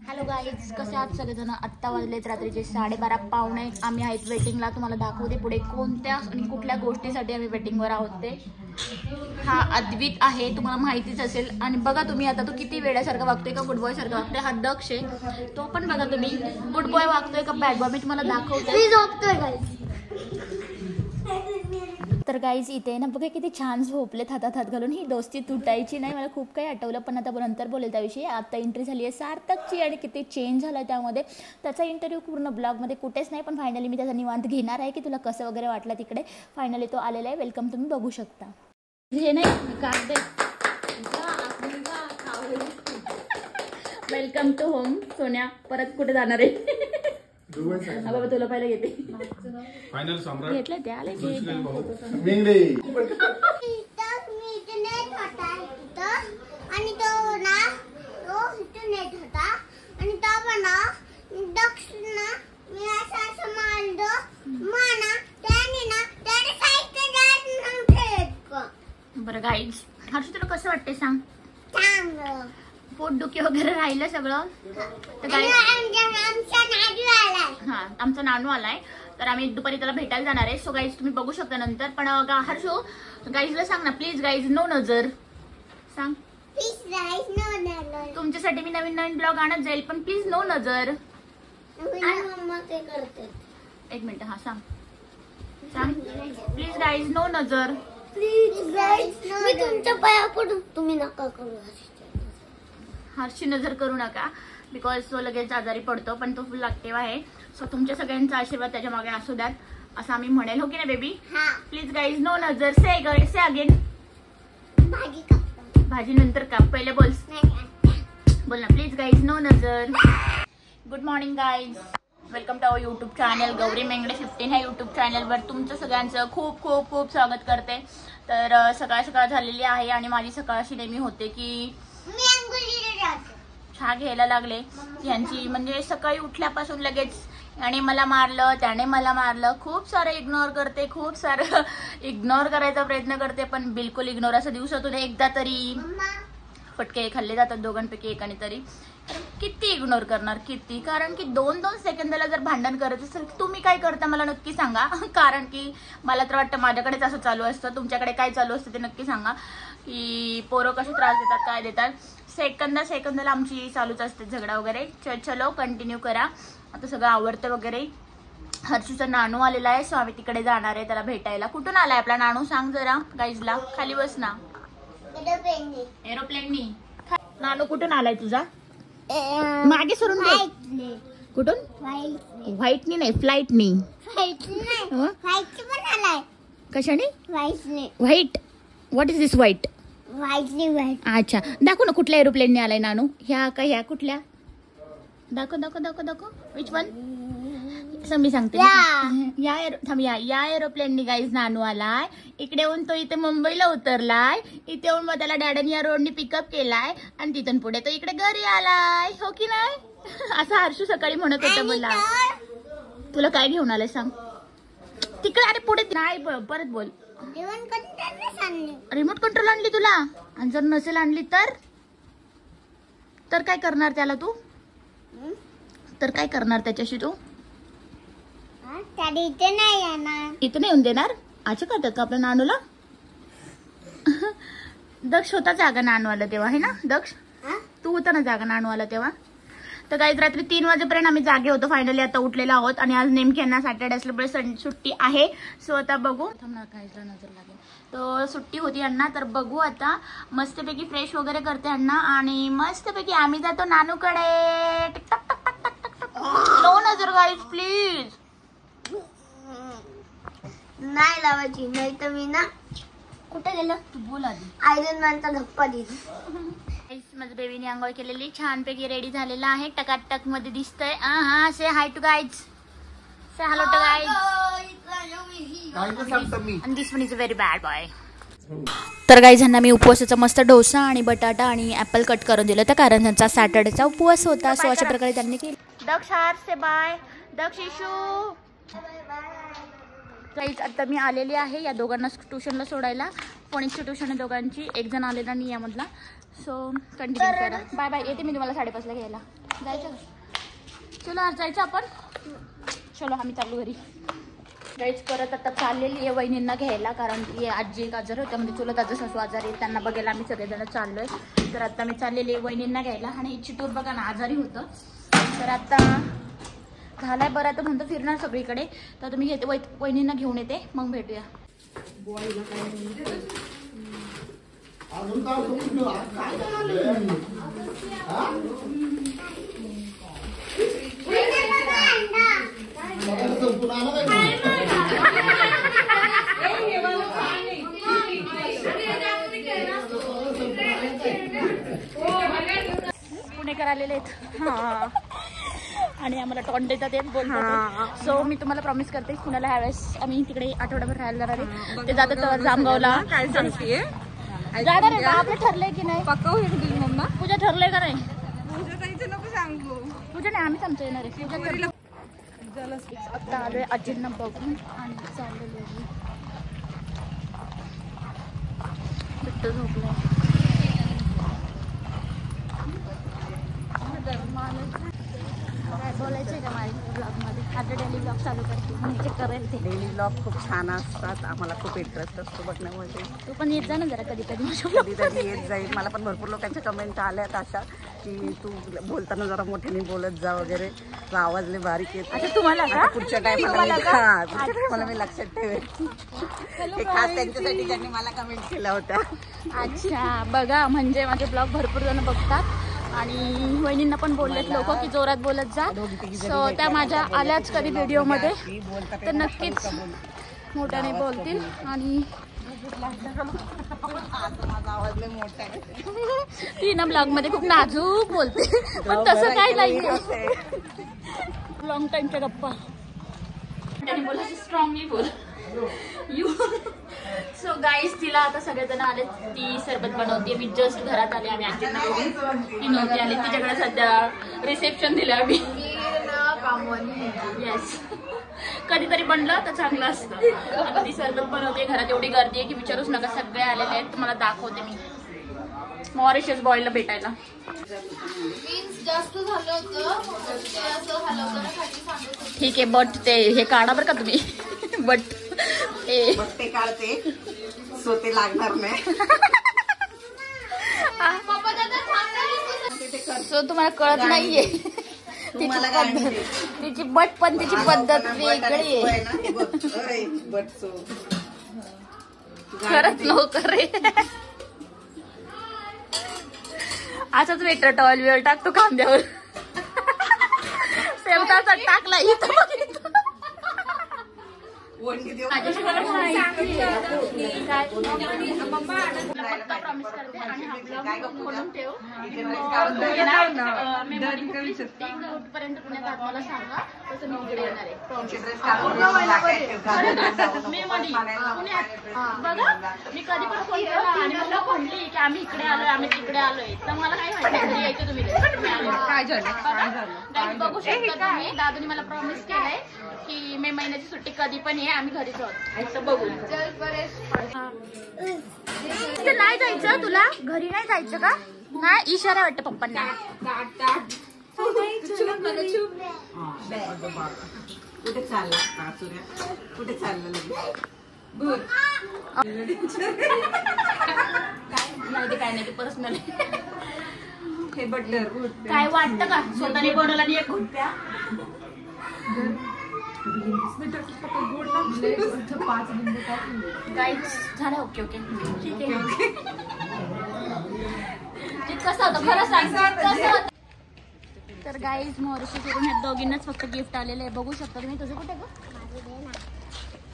Hello guys, कसे आहात सगळेजण? आत्ता वाजलेत रात्रीचे 12:30 पावणे. आम्ही आहेत वेटिंगला. तुम्हाला दाखवते पुढे कोणत्या आणि कुठल्या गोष्टीसाठी आम्ही वेटिंगवर आहोत ते. हा अद्वित आहे, तुम्हाला माहितीच असेल. आणि बघा तुम्ही आता तो किती वेड्यासारखं वागतोय का गुड बॉय सारखं वागतोय. हा दक्ष आहे, तो पण बघा तुम्ही गुड बॉय वागतोय का बॅड बॉय. मी तुम्हाला दाखवते. तर गाईज इथे ना बघा किती छान झोपलेत हातात हात घालून. ही दोस्ती तुटायची नाही. मला खूप काही आठवलं, पण आता नंतर बोलेल त्याविषयी. आता एंट्री झाली आहे सार्थकची आणि किती चेंज झाला आहे त्यामध्ये. त्याचा इंटरव्ह्यू पूर्ण ब्लॉगमध्ये कुठेच नाही, पण फायनली मी त्याचा निवांत घेणार आहे की तुला कसं वगैरे वाटलं तिकडे. फायनली तो आलेला आहे. वेलकम, तुम्ही बघू शकता. हे नाही काढते. Welcome to home. सोन्या परत कुठे जाणार आहे? बाबा तुला पहिला घेते. फायनल सम्राट घेतलं ते आले की आणि तो ना तो नेट होता आणि तो बना दक्षिणा मी असं मारलो माना त्याने ना त्याने सायकल जात नव्हते. बरं गाईज, हर्षू तुला कसं वाटते सांग? चांगलं पोटदुखी वगैरे राहिलं सगळं. तर आमचा नाडू आलाय. हा, आमचा नानू आलाय. तर आम्ही दुपारी त्याला भेटायला जाणार आहे. सो गाईज तुम्ही बघू शकता नंतर. पण हर्षू गाईजला सांग ना प्लीज. गाईज नो नजर सांग. प्लीज गाईज नो नजर. तुमच्यासाठी मी नवीन नवीन ब्लॉग आणत जाईल, पण प्लीज नो नजर. मम्मा ते करते. एक मिनिट. हा सांग सांग प्लीज गाईज नो नजर. प्लीज गाईज मी तुमच्या पाया पडू. तुम्ही नका करू. हर्षी नजर करू नका, बिकॉज तो लगेच आजारी पडतो. पण तो फुल ऍक्टिव्ह आहे. सो तुमच्या सगळ्यांचा आशीर्वाद त्याच्या मागे असू द्यात असं आम्ही म्हणेल. हो की नाही बेबी? प्लीज गाईज नो नजर. Say again. भाजी कापतो. भाजी नंतर का, पहिले बोल. बोल ना प्लीज गाईज नो नजर. Good morning guys, welcome to our YouTube channel Gauri Mengade 15. ह्या यूट्यूब चॅनलवर तुमचं सगळ्यांचं खूप खूप खूप स्वागत करते. तर सकाळ सकाळ झालेली आहे आणि माझी सकाळ अशी नेहमी होते की चहा घ्यायला लागले. यांची म्हणजे सकाळी उठल्यापासून लगेच याने मला मारलं, त्याने मला मारलं. खूप सारं इग्नोर करते, खूप सारं इग्नोर करायचा प्रयत्न करते, पण बिलकुल इग्नोर. असं दिवसातून एकदा तरी फटके खाल्ले जातात दोघांपैकी एकाने तरी. किती इग्नोर करणार, किती? कारण की 2-2 सेकंदाला जर भांडण करत असेल तुम्ही काय करता मला नक्की सांगा. कारण की मला तर वाटतं माझ्याकडेच असं चालू असतं. तुमच्याकडे काय चालू असतं ते नक्की सांगा. की पोरं कसे त्रास देतात, काय देतात. सेकंदाला आमची चालूच असते झगडा वगैरे. चलो कंटिन्यू करा. आता सगळं आवडतं वगैरे. हर्षूचा नानू आलेला आहे, सो आम्ही तिकडे जाणार आहे त्याला भेटायला. कुठून आलाय आपला नानू सांग जरा गाईजला. खाली बस ना. एरोप्लेननी. नानू कुठून आलाय तुझा? मागे सरून दे. कुठून? व्हाईटनी नाही, फ्लाईटनी. कशाने? White. What is this white? अच्छा, दाखव ना कुठल्या एरोप्लेनने आलाय नानू. ह्या का ह्या कुठल्या? दाखव. Which one? मी सांगते. या एरोप्लेननी गाईज नानू आलाय. इकडे येऊन तो इथे मुंबईला उतरलाय. इथे येऊन मग त्याला डॅडनी या रोडनी पिकअप केलाय आणि तिथून पुढे तो इकडे घरी आलाय. हो की नाही? असं हर्षू सकाळी म्हणत होतं मला. तुला काय घेऊन आलंय सांग तिकडे. अरे पुढे नाही, परत बोल. रिमोट कंट्रोल आणली तुला? आणि जर नसेल आणली तर काय करणार त्याला तू? तर काय करणार त्याच्याशी तू? इथे नाही येऊन देणार. अच्छा करतात का आपल्या नानूला? दक्ष होता जागा नानूवाला तेव्हा, आहे ना दक्ष? तू होता ना जागा नानूवाला तेव्हा. तर काही रात्री 3 वाजेपर्यंत आम्ही जागे होतो. फायनली आता उठलेलो आहोत आणि आज नेमकी यांना सॅटर्डे असल्यामुळे सुट्टी आहे. सो आता बघू. काहीला नजर लागेल. तो सुट्टी होती यांना, तर बघू आता. मस्तपैकी फ्रेश वगैरे करते यांना आणि मस्तपैकी आम्ही जातो नानूकडे. नो नजर गाईज प्लीज. नाही लावायची, नाही तर मी ना कुठे गेलो तू बोल आधी. आयरन मॅनचा धप्पा दिली. माझ्या बेबीने आंघोळ केलेली छानपैकी रेडी झालेला आहे. टकाटक मध्ये दिसतंय. हा say hi to guys. Say hello to guys. आणि this one is a very bad boy. तर गाईज ह्यांना मी उपवासाचा मस्त डोसा आणि बटाटा आणि ऍपल कट करून दिलं होतं, कारण त्यांचा सॅटर्डेचा उपवास होता. सो अशा प्रकारे त्यांनी केलं. दक्ष हार से बाय. दक्ष इशू काहीच आता मी आलेली आहे या दोघांना ट्युशनला सोडायला. फोनिक्सची ट्युशन आहे दोघांची. एक जण आलेला नाही यामधला. सो कंटिन्यू करा. Bye bye. येते मी तुम्हाला 5:30ला घ्यायला. जायचं चलो आज जायचं आपण. चलो आम्ही चालू घरी. गाईज परत आता चाललेली आहे वहिनींना घ्यायला, कारण की आजी एक आजार होत्या म्हणजे चुलत आजी सासू आजारी आहे, त्यांना बघायला आम्ही सगळेजण चाललोय. तर आता मी चाललेली आहे वहिनींना घ्यायला. आणि चितूर बघा ना आजारी होतं. तर आता झालाय बरं, तर म्हणतो फिरणार सगळीकडे. तर तुम्ही घेते वहिनींना घेऊन येते, मग भेटूया. पुणेकर आलेले आहेत. हा आणि आम्हाला टॉन्ट देतात ते बोलतात. सो मी तुम्हाला प्रॉमिस करते पुण्याला ह्यावेळेस आम्ही तिकडे आठवडाभर राहायला जाणार आहे. ते जातात तर जामगावला काय सांगतेय जाणार आहे. आपलं ठरलंय की नाही? पक्का होईल तुझी मम्मा. पूजा ठरलंय का नाही? पूजा जायचं नको सांगू. पूजा नाही, आम्हीच आमचं येणार आहे. पूजा आता आलोय आजींना बघून आणि चाललेलो आहे. बिट्टू झोपलाय. काय बोलायचंय का माझ्या ब्लॉगमध्ये? आता डेली ब्लॉग चालू करते म्हणजे करेल ते. डेली ब्लॉग खूप छान असतात. आम्हाला खूप इंटरेस्ट असतो बघण्यामध्ये. तू पण येत जा ना जरा कधी कधी. कधीतरी येत जाईल. मला पण भरपूर लोकांच्या कमेंट आल्यात अशा की तू बोलताना जरा मोठ्याने बोलत जा वगैरे. तुझा आवाज लय बारीक येतो. अच्छा तुम्हाला का? पुढच्या टाइमला मी लक्षात ठेवेल. ते खास त्यांच्यासाठी ज्यांनी मला कमेंट केल्या होत्या. अच्छा बघा, म्हणजे माझे ब्लॉग भरपूर जण बघतात आणि वहिनींना पण बोललेत लोक की जोरात बोलत जा. सो त्या माझ्या आल्याच कधी व्हिडिओमध्ये, तर नक्कीच मोठ्याने बोलतील. आणि ती ना ब्लॉग मध्ये खूप नाजूक बोलते, पण तसं काय नाही. लॉंग टाइमच्या गप्पा त्याने बोलायची स्ट्रॉंगली बोल यू. सो गाईज तिला आता सगळेजण आले. ती सरबत बनवते. मी जस्ट घरात आले. आम्ही आजींना बघून. ती नव्हती आली. तिच्याकडे सध्या रिसेप्शन दिलं आम्ही. येस कधीतरी बनलं तर चांगलं असतं. आता ती सरबत बनवते. घरात एवढी गर्दी आहे की विचारूच नका. सगळे आलेले आहेत. तुम्हाला दाखवते मी मॉरिशस बॉयला भेटायला. जास्त झालं होतं. ठीक आहे बट ते हे काढा बरं का तुम्ही. बट ते काढते सो ते लागणार नाही. सो तुम्हाला कळत नाहीये तिची बट, पण तिची पद्धत वेगळी आहे. खरंच नव्हतं रे. असाच वेटर टॉवेल वेळ टाकतो खांद्यावर. सेवताचा टाकला इथं. प्रॉमिस करते आणि हा ब्लॉग खोलून ठेव. कुठपर्यंत पुण्यात आत मला सांगा, तसं मी इकडे येणार आहे. मे मध्ये पुण्यात बघा. मी कधी पण फोन केला आणि मला म्हणली की आम्ही इकडे आलोय, आम्ही तिकडे आलोय, तर मला काय माहिती यायचं तुम्ही. काय झालं बघू शकता तुम्ही. दादूने मला प्रॉमिस केलंय की मे महिन्याची सुट्टी कधी पण आहे, आम्ही घरीच आहोत. बघू. नाही जायचं तुला? घरी नाही जायचं का? नाही इशारा वाटतं पप्पांना. कुठे चालला कुठे चाललं नाही ते काय नाही, ते पर्सनल. हे बटर काय वाटतं का स्वतःने बनवला आणि एक घुट्ट्या? गाईज झालं. ओके ओके ठीक आहे. कसं होतं खरं सांग, कसं होतं? तर गाईज मॉरिशस करून ह्या दोघींनाच फक्त गिफ्ट आलेलं आहे. बघू शकता तुम्ही. तुझं कुठे ग?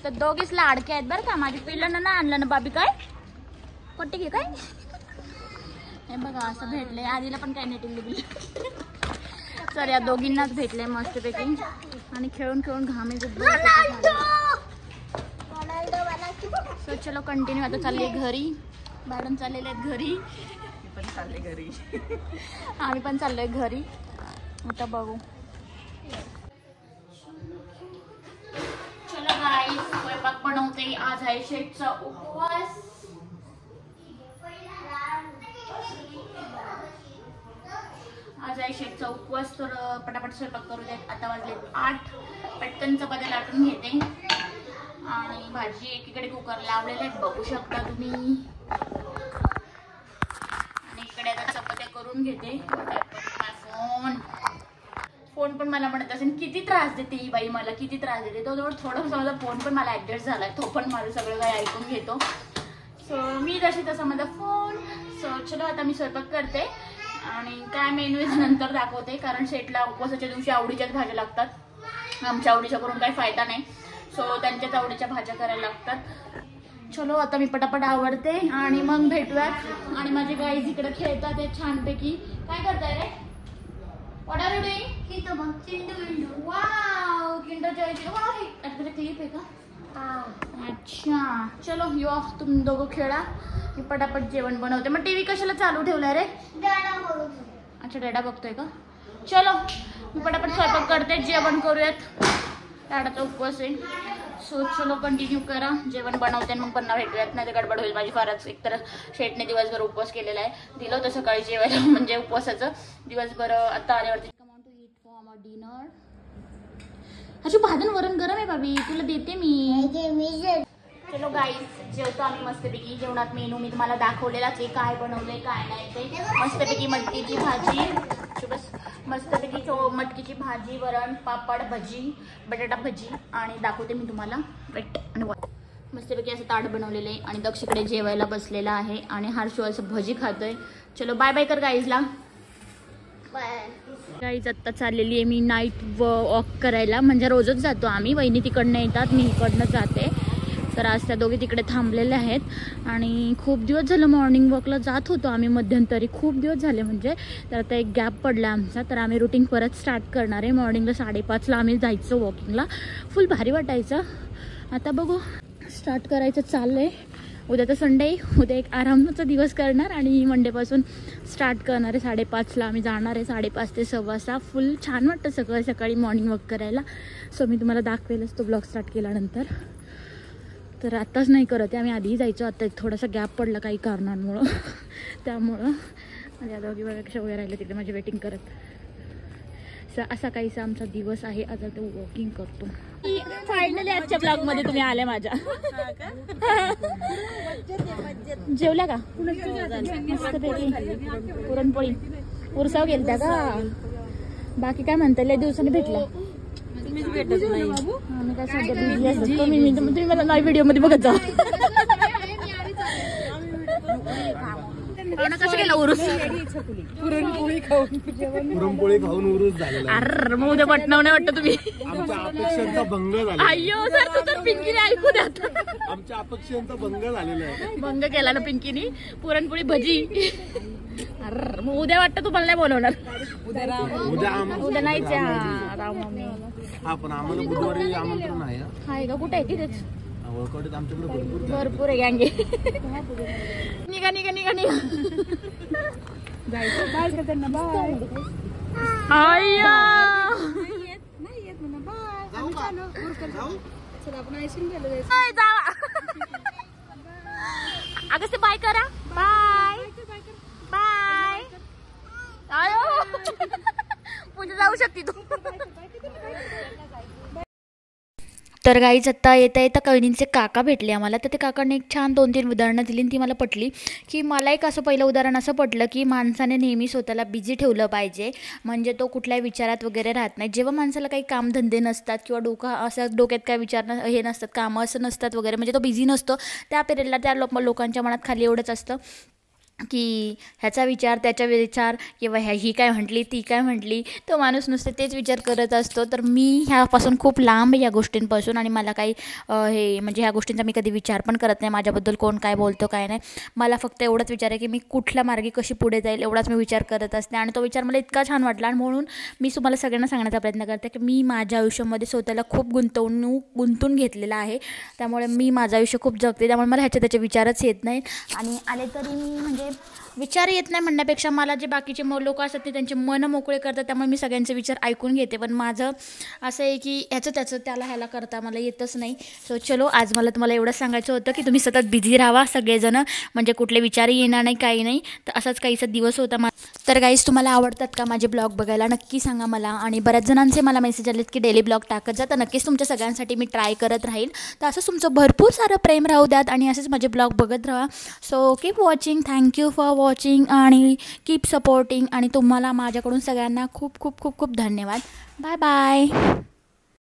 तर दोघीच लाडके आहेत बरं का. माझी पिल्लांना ना आणलं ना बाबी. काय कोटे घे काय हे बघा असं भेटलंय. आधीला पण काय नाही टिल्ली. तर या दोघींनाच भेटलंय मस्तपैकी. आणि खेळून खेळून घामे सो चलो कंटिन्यू. आता चालले घरी. मॅडम चाललेले आहेत घरी. पण चालले घरी. आम्ही पण चाललोय घरी. आता बघू. चलो गाईस स्वयंपाक बनवते. आज आहे शेठचा उपवास. आज आहे शेठचा उपवास, तर पटापट स्वयंपाक करू देत. आता वाजले 8. पटकन चपात्या लाटून घेते आणि भाजी एकीकडे कुकर लावलेले आहेत, बघू शकता तुम्ही. आणि इकडे आता चपात्या करून घेते. फोन पण मला म्हणत असेल किती त्रास देते ही बाई, मला किती त्रास देते. तो थोडासा माझा फोन पण मला ऍडजस्ट झालाय, तो पण माझं सगळं काही ऐकून घेतो. सो मी जशी तसा माझा फोन. सो चलो आता मी स्वयंपाक करते आणि काय मेनू नंतर दाखवते, कारण शेटला उपवासाच्या दिवशी आवडीच्याच भाज्या लागतात. आमच्या आवडीच्या करून काही फायदा नाही. सो त्यांच्याच आवडीच्या भाज्या करायला लागतात. चलो आता मी पटापट आवडते आणि मग भेटूयात. आणि माझे गाईज इकडे खेळतात ते छानपैकी. काय करताय रे? What are you doing? Kita bang, Kinder. Wow, Kinder जॉयची. वाव, हे त्याचं क्लिप आहे का? अच्छा, चलो यो तुम्ही दोघं खेळा, मी पटापट जेवण बनवते. मग टीव्ही कशाला चालू ठेवलाय रे? Dada bolu. अच्छा, डॅडा बघतोय का? चलो मी पटापट स्वयंपाक करते, जेवण करूयात. डॅडाचा उपवास आहे. सो चलो कंटिन्यू करा. जेवण बनवते मग पुन्हा भेटूयात, नाही तर गडबड होईल माझी फारच. एकतर शेटने दिवसभर उपवास केलेला आहे, दिलं होतं सकाळी जेवायला म्हणजे उपवासाचं. दिवसभर आता आल्यावरती come on to eat for our dinner. अशी भाजन वरण गरम आहे बाबी, तुला देते मी. चलो गाईस, जेवतो आम्ही मस्तपैकी. जेवणात मेनू मी तुम्हाला दाखवलेलाच आहे, काय बनवलंय काय नाही ते. मस्तपैकी मटकीची भाजी, बस मस्तपैकी मटकीची भाजी, वरण, पापड, भजी, बटाटा भजी. आणि दाखवते मी तुम्हाला वेट आणि मस्तपैकी असं ताट बनवलेलं आहे. आणि दक्षिकडे जेवायला बसलेला आहे आणि हर्षू असं भजी खातोय. चलो बाय बाय कर गाईजला. गाईज आत्ता चाललेली आहे मी नाईट वॉक करायला, म्हणजे रोजच जातो आम्ही. वहिनी तिकडनं येतात, मी इकडनं जाते. तर आज त्या दोघे तिकडे थांबलेले आहेत. आणि खूप दिवस झालं मॉर्निंग वॉकला जात होतो आम्ही मध्यंतरी, खूप दिवस झाले म्हणजे. तर आता एक गॅप पडला आमचा, तर आम्ही रुटीन परत स्टार्ट करणार आहे. मॉर्निंगला 5:30ला आम्ही जायचं वॉकिंगला. फुल भारी वाटायचं. आता बघू, स्टार्ट करायचं चाललं आहे. उद्या तर संडे, उद्या एक आरामाचा दिवस करणार आणि मंडेपासून स्टार्ट करणार आहे. 5:30ला आम्ही जाणार आहे. 5:30 ते 6:15. फुल छान वाटतं सकाळी सकाळी मॉर्निंग वॉक करायला. सो मी तुम्हाला दाखवेलच तो ब्लॉग स्टार्ट केल्यानंतर. तर आत्ताच नाही करत आहे, आम्ही आधीही जायचो. आता थोडासा गॅप पडला काही कारणांमुळं त्यामुळं. आणि आता वगैरे कशा वगैरे राहिले तिकडे माझी वेटिंग करत. असा काहीसा आमचा दिवस आहे. आता ते वॉकिंग करतो. फायनली आजच्या ब्लॉग मध्ये तुम्ही आले माझ्या. जेवल्या का? पुरणपोळी उरसाव गेलत्या का? बाकी काय म्हणता, लय दिवसांनी भेटला. आम्ही काय सध्या बिझी असतो. तुम्ही मला नाही व्हिडिओ मध्ये बघत जा. कसं गेला उरूस? पुरणपोळी खाऊन उरूस झालेला. अरे मग उद्या पटनाव नाही वाटतं तुम्ही? आमच्या अपेक्षांचा भंग झाला. अय्यो सर, तू तर पिंकीने ऐकू द्या. आमच्या अपेक्षांचा भंग झालेला आहे. भंग केला ना पिंकीने. पुरणपोळी भजी. अरे मग उद्या वाटतं तुम्हाला नाही बोलवणार? उद्या नाहीच रामनवमी. हा, पण आम्हाला बुधवारी आमंत्रण आहे. हाय का? कुठे आहे? तिथेच वळकवडीत आमच्याकडे भरपूर आहे गँगे. निघा निघा निघा निघा. अगं ते बाय करा. Bye bye. आयो पूजा जाऊ शकते तू. तर गाईज आत्ता येता येता कळणींचे काका भेटले आम्हाला. तर ते काकांनी एक छान 2-3 उदाहरणं दिली आणि ती मला पटली. की मला एक असं पहिलं उदाहरण असं पटलं की माणसाने नेहमी स्वतःला बिझी ठेवलं पाहिजे, म्हणजे तो कुठल्याही विचारात वगैरे राहत नाही. जेव्हा माणसाला काही कामधंदे नसतात किंवा असं डोक्यात काय विचार हे नसतात, कामं असं नसतात वगैरे, म्हणजे तो बिझी नसतो, त्या पिरियडला त्या लोकांच्या मनात खाली एवढंच असतं की ह्याचा विचार, त्याचा विचार, किंवा ही काय म्हटली, ती काय म्हटली. तो माणूस नुसते तेच विचार करत असतो. तर मी ह्यापासून खूप लांब आहे या गोष्टींपासून. आणि मला काही हे म्हणजे ह्या गोष्टींचा मी कधी विचार पण करत नाही. माझ्याबद्दल कोण काय बोलतो काय नाही. मला फक्त एवढंच विचार आहे की मी कुठल्या मार्गी कशी पुढे जाईल, एवढाच मी विचार करत असते. आणि तो विचार मला इतका छान वाटला. आणि म्हणून मी तुम्हाला सगळ्यांना सांगण्याचा प्रयत्न करते की मी माझ्या आयुष्यामध्ये स्वतःला खूप गुंतून घेतलेला आहे. त्यामुळे मी माझं आयुष्य खूप जगते. त्यामुळे मला ह्याचे त्याचे विचारच येत नाहीत. आणि आले तरी मी म्हणजे विचार येत नाही म्हणण्यापेक्षा मला जे बाकीचे लोक असतात ते त्यांचे मन मोकळे करतात, त्यामुळे मी सगळ्यांचे विचार ऐकून घेते. पण माझं असं आहे की ह्याचं त्याचं ह्याला करता मला येतच नाही. सो चलो, आज मला तुम्हाला एवढंच सांगायचं होतं की तुम्ही सतत बिझी राहा सगळेजण, म्हणजे कुठले विचारही येणार नाही, काही नाही. तर असाच काहीसा दिवस होता तर गाईज, तुम्हाला आवडतात का माझे ब्लॉग बघायला? नक्की सांगा मला. आणि बऱ्याच जणांचे मला मेसेज आलेत की डेली ब्लॉग टाकत जा, तर नक्कीच तुमच्या सगळ्यांसाठी मी ट्राय करत राहील. तर असंच तुमचं भरपूर सारं प्रेम राहू द्यात आणि असेच माझे ब्लॉग बघत राहा. So keep watching. Thank you for watching आणि कीप सपोर्टिंग. आणि तुम्हाला माझ्याकडून सगळ्यांना खूप खूप खूप खूप धन्यवाद. Bye bye.